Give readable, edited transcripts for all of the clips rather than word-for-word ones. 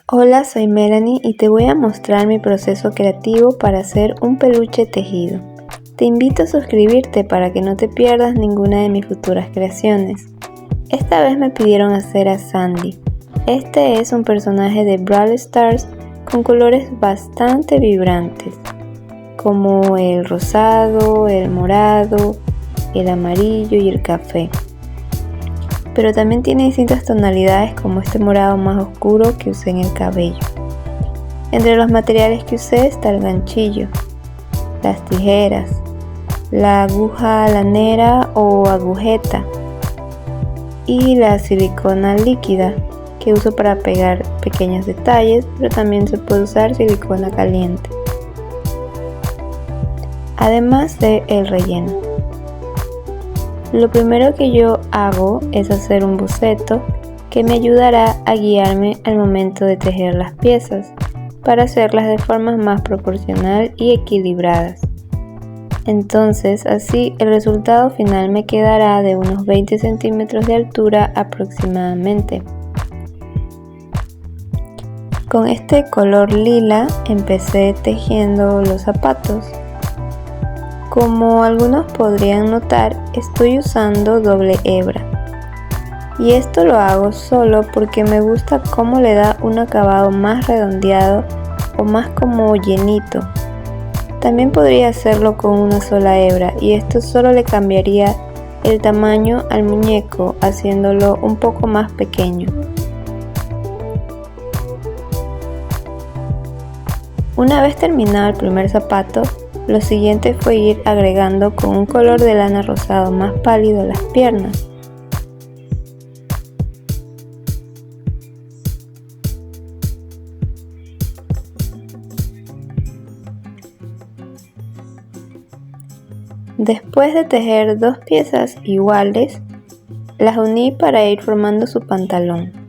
Hola, soy Melanie y te voy a mostrar mi proceso creativo para hacer un peluche tejido. Te invito a suscribirte para que no te pierdas ninguna de mis futuras creaciones. Esta vez me pidieron hacer a Sandy. Este es un personaje de Brawl Stars con colores bastante vibrantes, como el rosado, el morado, el amarillo y el café. Pero también tiene distintas tonalidades como este morado más oscuro que usé en el cabello. Entre los materiales que usé está el ganchillo, las tijeras, la aguja lanera o agujeta y la silicona líquida que uso para pegar pequeños detalles, pero también se puede usar silicona caliente. Además de el relleno. Lo primero que yo hago es hacer un boceto que me ayudará a guiarme al momento de tejer las piezas para hacerlas de forma más proporcional y equilibradas. Entonces así el resultado final me quedará de unos 20 centímetros de altura aproximadamente. Con este color lila empecé tejiendo los zapatos. Como algunos podrían notar, estoy usando doble hebra. Y esto lo hago solo porque me gusta cómo le da un acabado más redondeado o más como llenito. También podría hacerlo con una sola hebra y esto solo le cambiaría el tamaño al muñeco haciéndolo un poco más pequeño. Una vez terminado el primer zapato, lo siguiente fue ir agregando con un color de lana rosado más pálido las piernas. Después de tejer dos piezas iguales, las uní para ir formando su pantalón.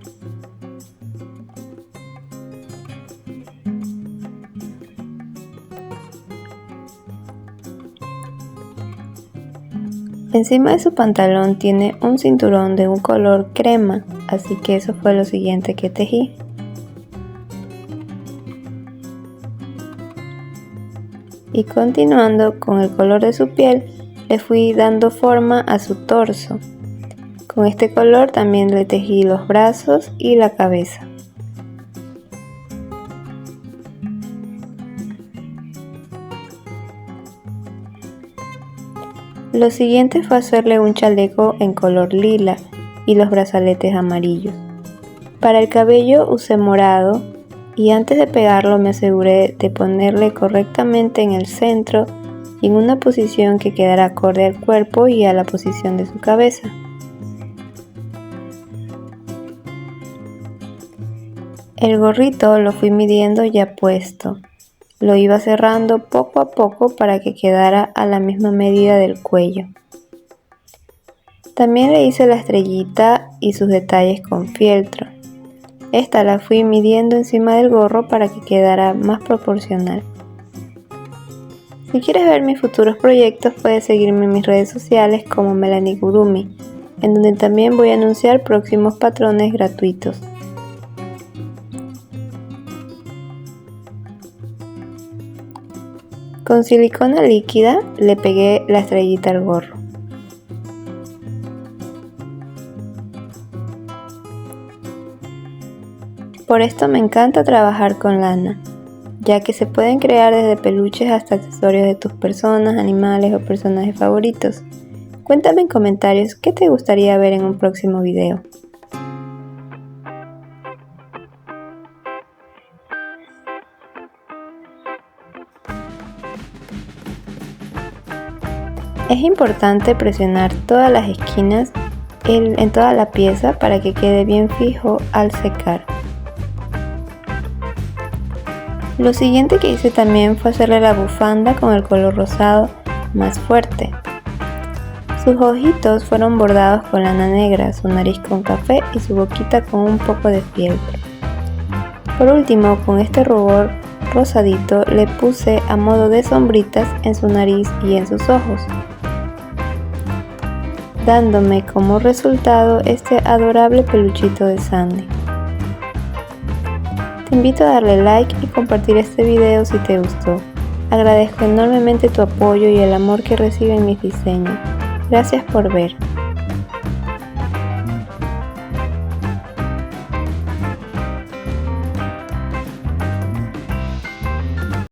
Encima de su pantalón tiene un cinturón de un color crema, así que eso fue lo siguiente que tejí. Y continuando con el color de su piel, le fui dando forma a su torso. Con este color también le tejí los brazos y la cabeza. Lo siguiente fue hacerle un chaleco en color lila y los brazaletes amarillos. Para el cabello usé morado y antes de pegarlo me aseguré de ponerle correctamente en el centro y en una posición que quedara acorde al cuerpo y a la posición de su cabeza. El gorrito lo fui midiendo ya puesto. Lo iba cerrando poco a poco para que quedara a la misma medida del cuello. También le hice la estrellita y sus detalles con fieltro. Esta la fui midiendo encima del gorro para que quedara más proporcional. Si quieres ver mis futuros proyectos, puedes seguirme en mis redes sociales como Melanie Gurumi, en donde también voy a anunciar próximos patrones gratuitos. Con silicona líquida le pegué la estrellita al gorro. Por esto me encanta trabajar con lana, ya que se pueden crear desde peluches hasta accesorios de tus personas, animales o personajes favoritos. Cuéntame en comentarios qué te gustaría ver en un próximo video. Es importante presionar todas las esquinas en toda la pieza para que quede bien fijo al secar. Lo siguiente que hice también fue hacerle la bufanda con el color rosado más fuerte. Sus ojitos fueron bordados con lana negra, su nariz con café y su boquita con un poco de fieltro. Por último, con este rubor rosadito le puse a modo de sombritas en su nariz y en sus ojos, dándome como resultado este adorable peluchito de Sandy. Te invito a darle like y compartir este video si te gustó. Agradezco enormemente tu apoyo y el amor que reciben mis diseños. Gracias por ver.